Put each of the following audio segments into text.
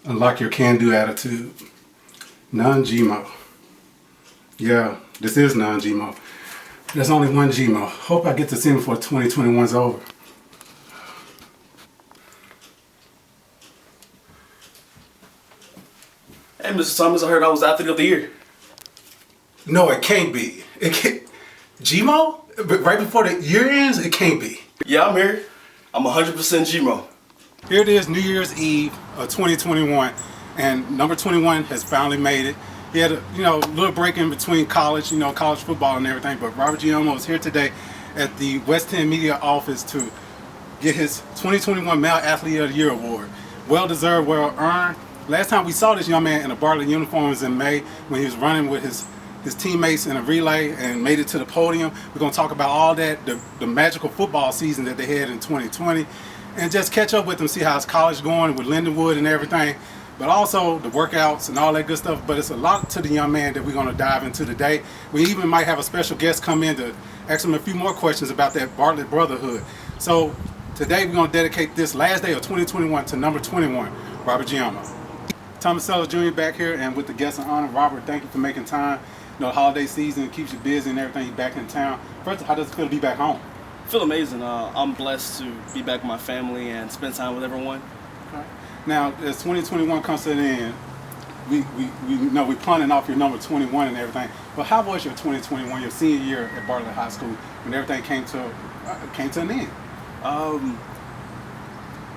Unlock your can-do attitude. Non-Giamo. Yeah, this is non-Giamo. There's only one Giamo. Hope I get to see him before 2021's over. Hey, Mr. Thomas, I heard I was athlete of the year. No, it can't be. It can't. Giamo? Right before the year ends, it can't be. Yeah, I'm here. I'm 100% Giamo. Here it is, New Year's Eve of 2021, and number 21 has finally made it. He had a little break in between college, college football and everything, but Robert Giaimo is here today at the West 10 Media office to get his 2021 Male Athlete of the Year award. Well deserved, well earned. Last time we saw this young man in a Bartlett uniform was in May when he was running with his teammates in a relay and made it to the podium. We're going to talk about all that, the magical football season that they had in 2020, and just catch up with him, see how his college going with Lindenwood and everything, but also the workouts and all that good stuff. But it's a lot to the young man that we're going to dive into today. We even might have a special guest come in to ask him a few more questions about that Bartlett brotherhood. So today we're going to dedicate this last day of 2021 to number 21, Robert Giammo. Thomas Sellers Jr. back here, and with the guest of honor, Robert, thank you for making time. The holiday season keeps you busy and everything. You're back in town. First, how does it feel to be back home? I feel amazing. I'm blessed to be back with my family and spend time with everyone. Okay. Now, as 2021 comes to an end, we know we're planning off your number 21 and everything. But how was your 2021, your senior year at Bartlett High School, when everything came to an end?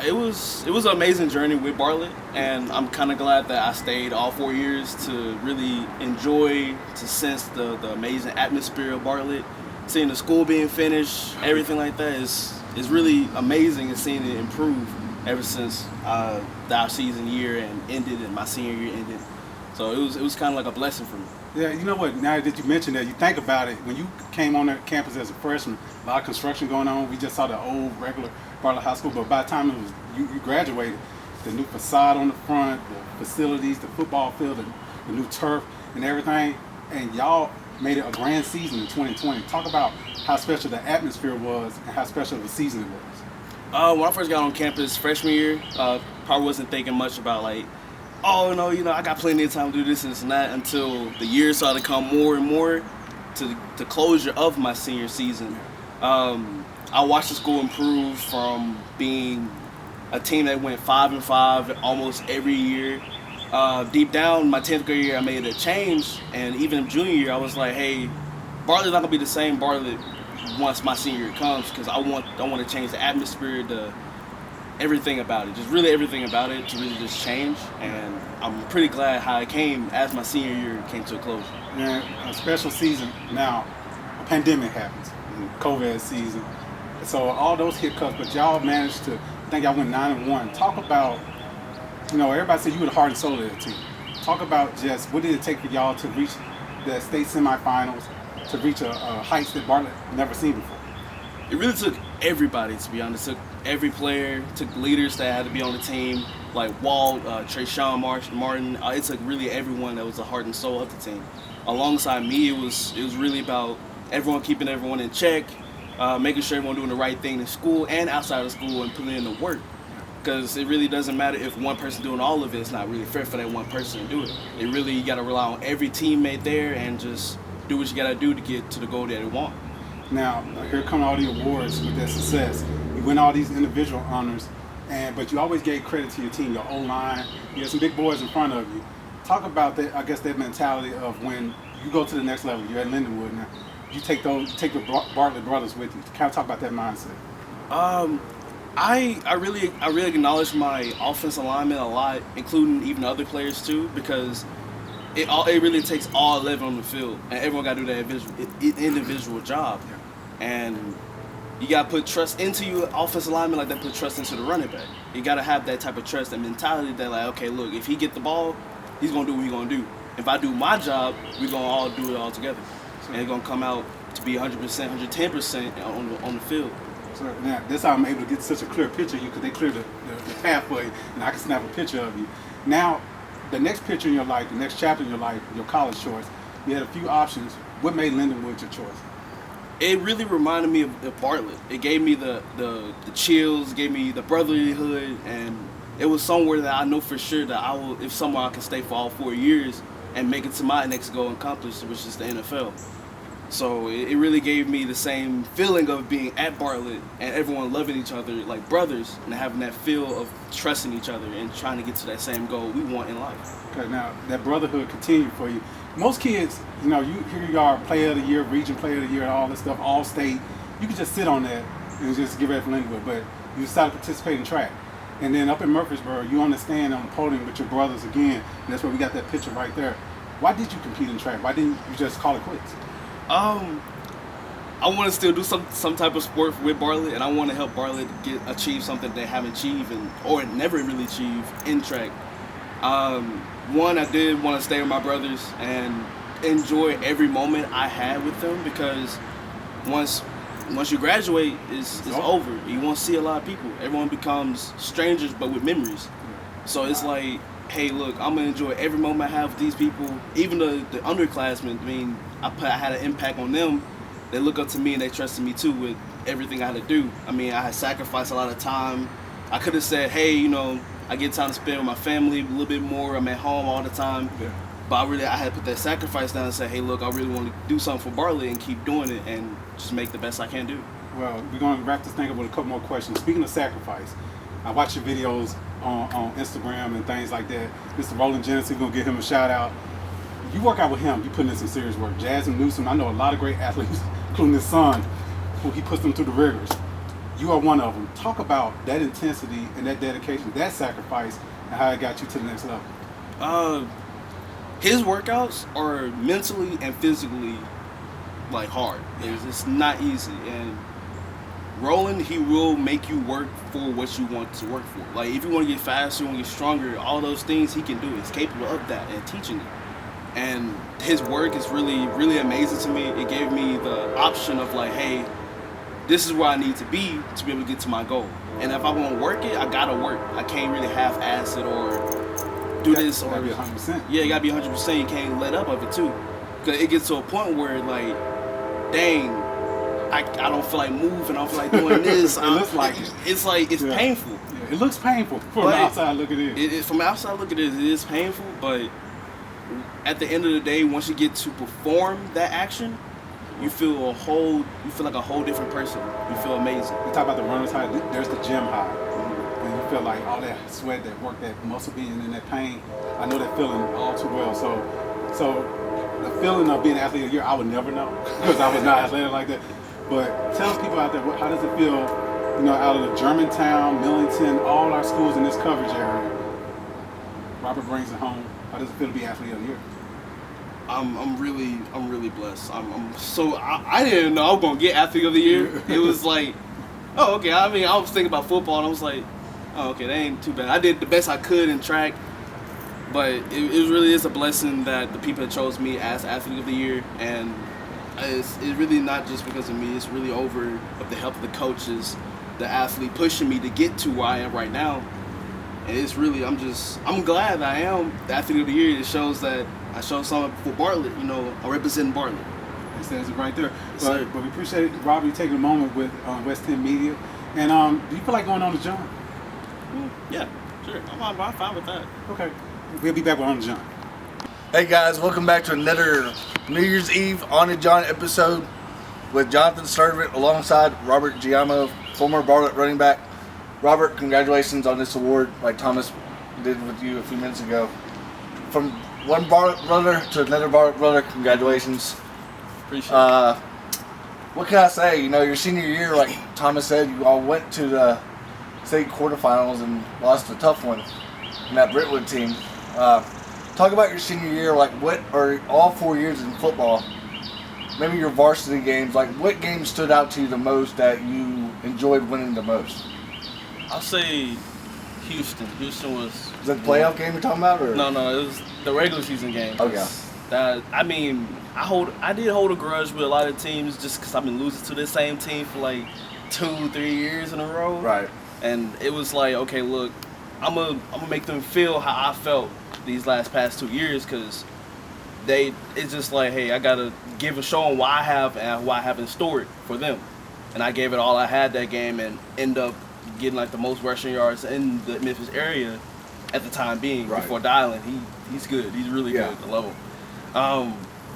It was an amazing journey with Bartlett, and I'm kind of glad that I stayed all 4 years to really enjoy, to sense the amazing atmosphere of Bartlett. Seeing the school being finished, everything like that is really amazing, and seeing it improve ever since our season year ended and my senior year ended. So it was kind of like a blessing for me. Yeah, you know what, now that you mentioned that, you think about it, when you came on that campus as a freshman, a lot of construction going on. We just saw the old regular Bartlett High School, but by the time it was you graduated, the new facade on the front, the facilities, the football field, the new turf and everything, and y'all made it a grand season in 2020. Talk about how special the atmosphere was and how special of a season it was. When I first got on campus freshman year, probably wasn't thinking much about like, oh no, I got plenty of time to do this and this and that, until the years started to come more and more to the closure of my senior season. I watched the school improve from being a team that went 5-5 almost every year. Deep down, my 10th grade year, I made a change, and even junior year, I was like, hey, Bartlett's not gonna be the same Bartlett once my senior year comes, because I want to change the atmosphere, everything about it, just really everything about it to really just change. And I'm pretty glad how it came as my senior year came to a close. Yeah, a special season. Now, a pandemic happens, COVID season. So all those hiccups, but y'all managed to, I think y'all went 9-1. Talk about, everybody said you were the heart and soul of the team. Talk about just what did it take for y'all to reach the state semifinals, to reach a heights that Bartlett never seen before? It really took everybody, to be honest. It took every player, took leaders that had to be on the team, like Walt, Trayshawn Martin. It took really everyone that was the heart and soul of the team. Alongside me, it was really about everyone keeping everyone in check, making sure everyone doing the right thing in school and outside of school and putting in the work. Because it really doesn't matter if one person doing all of it. It's not really fair for that one person to do it. You got to rely on every teammate there and just do what you got to do to get to the goal that you want. Now, here come all the awards with that success. You win all these individual honors, but you always gave credit to your team, your O-line. You had some big boys in front of you. Talk about that, I guess, that mentality of when you go to the next level. You're at Lindenwood now. You take the Bartlett brothers with you. Kind of talk about that mindset. I really acknowledge my offensive alignment a lot, including even other players too, because it really takes all 11 on the field, and everyone got to do that individual job. And you got to put trust into your offensive lineman like that put trust into the running back. You got to have that type of trust, that mentality that like, okay, look, if he get the ball, he's going to do what he's going to do. If I do my job, we're going to all do it all together. And it's going to come out to be 100%, 110% on the field. So now, that's how I'm able to get such a clear picture of you, because they cleared the path for you, and I can snap a picture of you. Now, the next picture in your life, the next chapter in your life, your college choice, you had a few options. What made Lindenwood your choice? It really reminded me of Bartlett. It gave me the chills, gave me the brotherhood, and it was somewhere that I know for sure that I will, if somewhere I can stay for all 4 years and make it to my next goal and accomplish, which is the NFL. So it really gave me the same feeling of being at Bartlett and everyone loving each other like brothers and having that feel of trusting each other and trying to get to that same goal we want in life. Okay, now that brotherhood continued for you. Most kids, you know, here you are, player of the year, region player of the year, and all this stuff, all state. You could just sit on that and just give it for Lindenwood, but you decided to participate in track. And then up in Murfreesboro, you understand on the podium with your brothers again, and that's where we got that picture right there. Why did you compete in track? Why didn't you just call it quits? I want to still do some type of sport with Bartlett, and I want to help Bartlett achieve something they haven't achieved or never really achieved in track. One, I did want to stay with my brothers and enjoy every moment I had with them, because once you graduate, it's over. You won't see a lot of people. Everyone becomes strangers, but with memories. So it's like, hey, look, I'm gonna enjoy every moment I have with these people. Even the underclassmen. I mean, I had an impact on them. They look up to me and they trusted me too with everything I had to do. I mean, I had sacrificed a lot of time. I could have said, hey, you know, I get time to spend with my family a little bit more. I'm at home all the time. Yeah. But I had to put that sacrifice down and say, hey, look, I really want to do something for Bartlett and keep doing it and just make the best I can do. Well, we're going to wrap this thing up with a couple more questions. Speaking of sacrifice, I watch your videos on Instagram and things like that. Mr. Roland Jennings, we're going to give him a shout out. You work out with him, you put in some serious work. Jasmine Newsom, I know a lot of great athletes, including his son, who he puts them through the rigors. You are one of them. Talk about that intensity and that dedication, that sacrifice, and how it got you to the next level. His workouts are mentally and physically like hard. It's not easy. And Roland, he will make you work for what you want to work for. Like if you want to get faster, you want to get stronger, all those things he can do. He's capable of that and teaching it. And his work is really, really amazing to me. It gave me the option of like, hey, this is where I need to be able to get to my goal. And if I want to work it, I gotta work. I can't really half-ass it or do this. You gotta be 100%. Yeah, you gotta be 100%. You can't let up of it too, because it gets to a point where like, dang, I don't feel like moving. I don't feel like doing this. It looks like it. It's like it's painful. Yeah, it looks painful from the outside look. It is. From the outside look, it is painful. But at the end of the day, once you get to perform that action, you feel like a whole different person. You feel amazing. You talk about the runner's high. There's the gym high, and you feel like all that sweat, that work, that muscle being in that pain. I know that feeling all too well. So the feeling of being an athlete of the year, I would never know because I was not athletic like that. But tell people out there, how does it feel, you know, out of the Germantown, Millington, all our schools in this coverage area? Robert brings it home. How does it feel to be athlete of the year? I'm really blessed. I didn't know I was gonna get athlete of the year. It was like, oh, okay. I mean, I was thinking about football and I was like, oh, okay, that ain't too bad. I did the best I could in track, but it really is a blessing that the people that chose me as athlete of the year, and it's really not just because of me. It's really over of the help of the coaches, the athlete pushing me to get to where I am right now. And it's really, I'm glad that I am the athlete of the year. It shows that I showed something for Bartlett, you know, I represent Bartlett. It says it right there. But we appreciate it, Robbie, you taking a moment with West 10 Media. And do you feel like going on to John? Yeah, sure. I'm fine with that. Okay. We'll be back with On to John. Hey guys, welcome back to another New Year's Eve On to John episode with Jonathan Servant alongside Robert Giaimo, former Bartlett running back. Robert, congratulations on this award like Thomas did with you a few minutes ago. From one Bartlett brother to another Bartlett brother, congratulations. Appreciate it. What can I say? You know, your senior year, like Thomas said, you all went to the state quarterfinals and lost a tough one in that Brentwood team. Talk about your senior year, like what are all 4 years in football, maybe your varsity games, like what games stood out to you the most that you enjoyed winning the most? I'll say Houston. Houston was... Is that the playoff game you're talking about? Or? No, it was the regular season game. Okay. I mean, I did hold a grudge with a lot of teams just because I've been losing to this same team for like 2-3 years in a row. Right. And it was like, okay, look, I'm gonna make them feel how I felt these past 2 years, because it's just like, hey, I gotta show them what I have and what I have in store for them. And I gave it all I had that game and end up getting like the most rushing yards in the Memphis area at the time being. Right. Before Dylan. He's good. He's really good. I love him.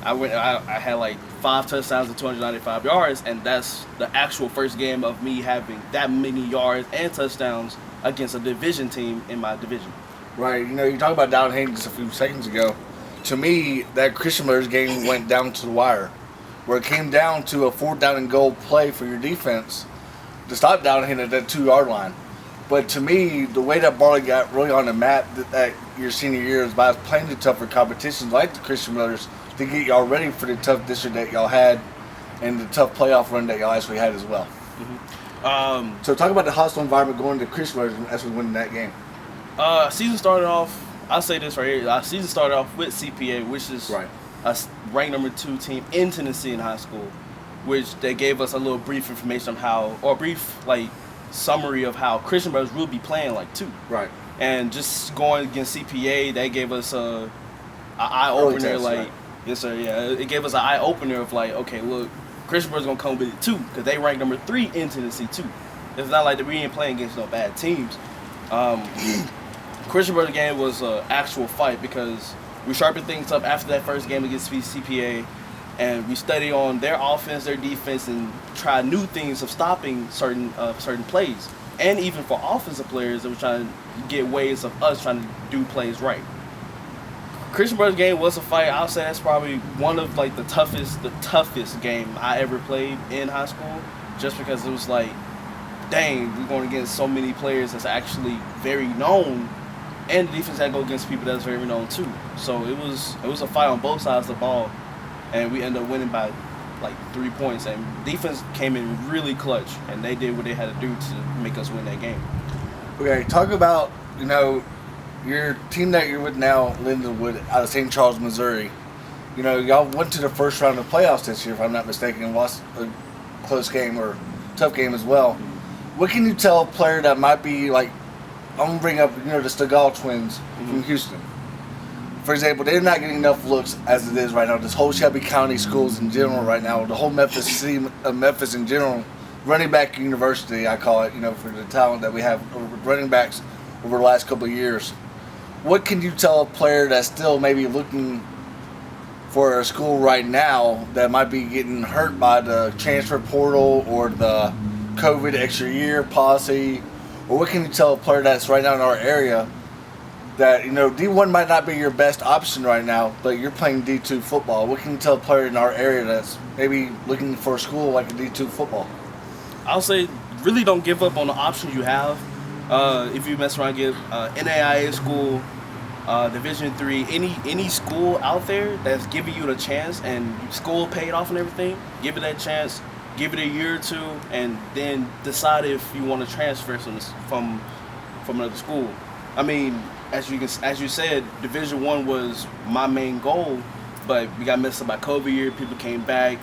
I had like 5 touchdowns and 295 yards, and that's the actual first game of me having that many yards and touchdowns against a division team in my division. Right. You know, you talked about Dowling Hayden just a few seconds ago. To me, that Christian Brothers game went down to the wire, where it came down to a 4th down and goal play for your defense to stop Dowling Hayden at that 2-yard line. But to me, the way that Bartlett got really on the map that your senior year is by playing the tougher competitions like the Christian Brothers to get y'all ready for the tough district that y'all had and the tough playoff run that y'all actually had as well. Mm-hmm. So talk about the hostile environment going to Christian Brothers as we win that game. Season started off, I'll say this right here, season started off with CPA, which is a ranked number 2 team in Tennessee in high school, which they gave us a little brief information on how, or brief like summary of how Christian Brothers will be playing like too. Right. And just going against CPA, they gave us a eye opener, like, right. Yes sir, yeah. It gave us an eye opener of like, okay, look, Christian Brothers gonna come with it too, because they ranked number 3 in Tennessee too. It's not like that we ain't playing against no bad teams. Christian Brothers game was an actual fight because we sharpened things up after that first game against CPA, and we studied on their offense, their defense, and try new things of stopping certain plays. And even for offensive players that were trying to get ways of us trying to do plays right. Christian Brothers game was a fight. I'll say that's probably one of like the toughest game I ever played in high school, just because it was like, dang, we're going against so many players that's actually very known, and the defense had to go against people that's very known too. So it was a fight on both sides of the ball, and we ended up winning by like 3 points. And defense came in really clutch, and they did what they had to do to make us win that game. Okay, talk about, you know, your team that you're with now, Lindenwood, out of St. Charles, Missouri. You know, y'all went to the first round of playoffs this year, if I'm not mistaken, and lost a close game or tough game as well. What can you tell a player that might be like, I'm going to bring up, you know, the Stegall twins from Houston. For example, they're not getting enough looks as it is right now. This whole Shelby County schools in general right now, the whole Memphis city of Memphis in general, running back university, I call it, you know, for the talent that we have running backs over the last couple of years. What can you tell a player that's still maybe looking for a school right now that might be getting hurt by the transfer portal or the COVID extra year policy? Or what can you tell a player that's right now in our area that, you know, D1 might not be your best option right now, but you're playing D2 football? What can you tell a player in our area that's maybe looking for a school like a D2 football? I'll say really don't give up on the options you have. If you mess around, give NAIA school, Division III, any school out there that's giving you the chance and school paid off and everything, give it that chance, give it a year or two, and then decide if you want to transfer from another school. I mean, as you said, Division I was my main goal, but we got messed up by COVID year. People came back.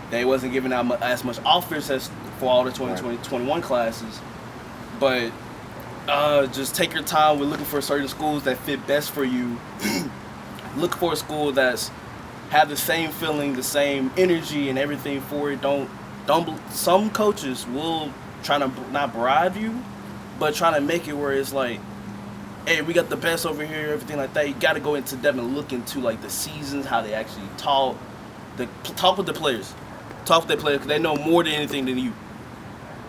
They wasn't giving out as much offers as for all the 2020-21 classes. But just take your time with looking for certain schools that fit best for you. Look for a school that's have the same feeling, the same energy, and everything for it. Don't. Some coaches will try to not bribe you, but try to make it where it's like, hey, we got the best over here, everything like that. You got to go into depth and look into like the seasons, how they actually talk with the players, because they know more than anything than you.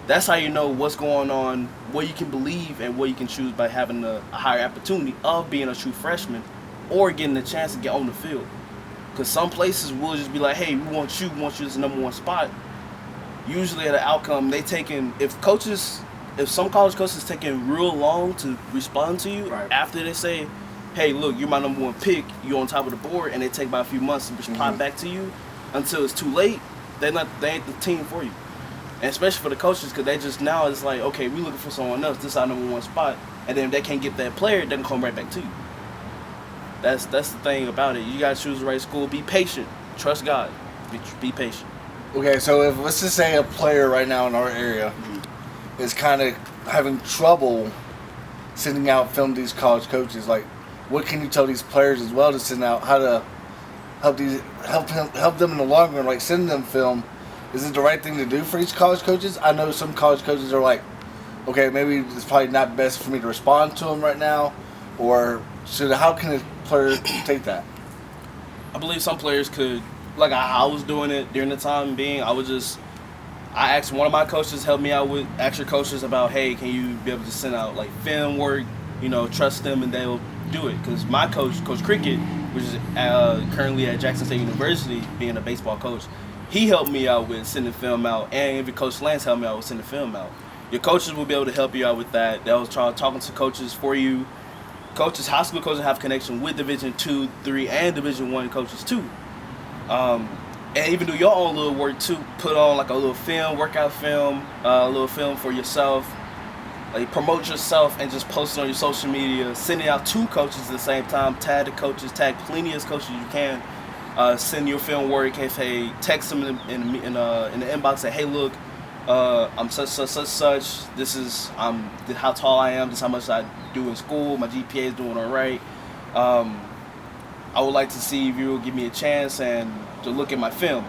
That's how you know what's going on, what you can believe, and what you can choose by having a higher opportunity of being a true freshman or getting a chance to get on the field. Because some places will just be like, hey, we want you as the number 1 spot. Usually at the outcome, if some college coaches taking real long to respond to you after they say, hey, look, you're my number 1 pick, you're on top of the board, and they take about a few months to respond back to you until it's too late, they ain't the team for you. And especially for the coaches, because they just now it's like, okay, we looking for someone else, this is our number 1 spot, and then if they can't get that player, they can come right back to you. That's the thing about it. You gotta choose the right school. Be patient. Trust God. Be patient. Okay, so if let's just say a player right now in our area is kind of having trouble sending out film to these college coaches, like what can you tell these players as well to send out, how to help them in the long run, like send them film? Is it the right thing to do for these college coaches? I know some college coaches are like, okay, maybe it's probably not best for me to respond to him right now, or how can a player take that? I believe some players could, like I was doing it during the time being. I asked one of my coaches to help me out with extra coaches about, hey, can you be able to send out like film work, trust them and they'll do it. Because my coach, Coach Cricket, which is currently at Jackson State University, being a baseball coach, he helped me out with sending film out, and even Coach Lance helped me out with sending film out. Your coaches will be able to help you out with that. They'll try talking to coaches for you. Coaches, high school coaches have connection with Division II, III, and Division I coaches too. And even do your own little work too. Put on like a little film, workout film, a little film for yourself. Like promote yourself and just post it on your social media. Sending out 2 coaches at the same time. Tag the coaches. Tag plenty of coaches you can. Send your film work. Hey, text them in the inbox. Say, hey, look, I'm such. This is how tall I am. This is how much I do in school. My GPA is doing all right. I would like to see if you will give me a chance and to look at my film.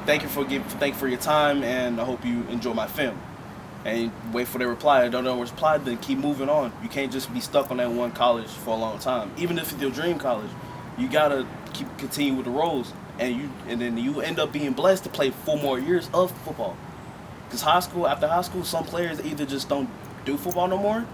Thank you for your time, and I hope you enjoy my film. And wait for their reply. I don't know what's reply, then keep moving on. You can't just be stuck on that one college for a long time. Even if it's your dream college, you gotta continue with the roles, and then you end up being blessed to play 4 more years of football. Because after high school, some players either just don't do football no more,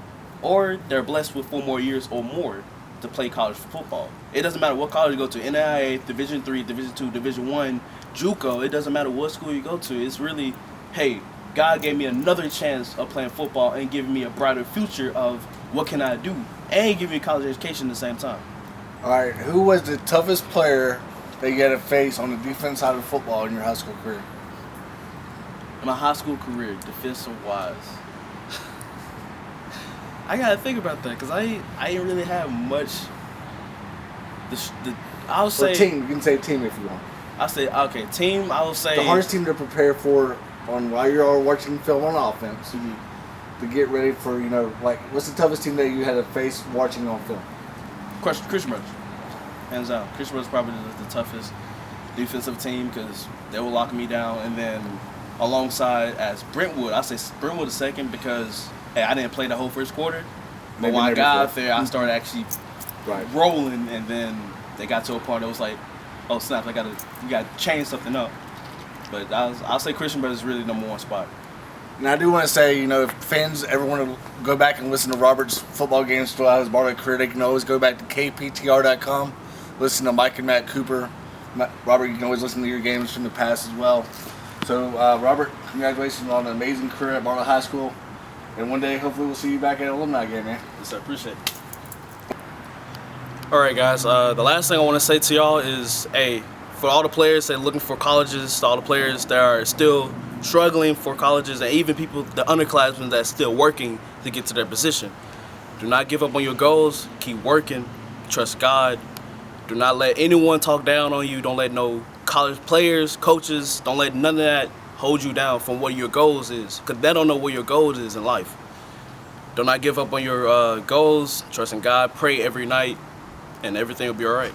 or they're blessed with 4 more years or more to play college football. It doesn't matter what college you go to, NAIA, Division III, Division II, Division I, JUCO, it doesn't matter what school you go to. It's really, hey, God gave me another chance of playing football and giving me a brighter future of what can I do, and give me a college education at the same time. All right, who was the toughest player that you had to face on the defense side of football in your high school career? In my high school career, defensive-wise, I gotta think about that because I didn't really have much. I would say team. You can say team if you want. I say okay, team. I would say the hardest team to prepare for while you're all watching film on offense to get ready for what's the toughest team that you had to face watching on film? Christian Brothers, hands down. Christian Brothers probably the toughest defensive team because they were locking me down, and then alongside as Brentwood, I say Brentwood is second because. Hey, I didn't play the whole first quarter, but when I got out there, I started actually rolling, and then they got to a point that was like, oh snap, we got to change something up. But I'll say Christian Brothers is really number 1 spot. And I do want to say, if fans ever want to go back and listen to Robert's football games throughout his Bartlett career, they can always go back to kptr.com, listen to Mike and Matt Cooper. Robert, you can always listen to your games from the past as well. So, Robert, congratulations on an amazing career at Bartlett High School. And one day, hopefully, we'll see you back at an alumni game, man. Yes, sir. Appreciate it. All right, guys. The last thing I want to say to y'all is, hey, for all the players that are looking for colleges, all the players that are still struggling for colleges, and even people, the underclassmen that are still working to get to their position, do not give up on your goals. Keep working. Trust God. Do not let anyone talk down on you. Don't let no college players, coaches, don't let none of that hold you down from what your goals is, because they don't know what your goals is in life. Do not give up on your goals. Trust in God. Pray every night, and everything will be all right.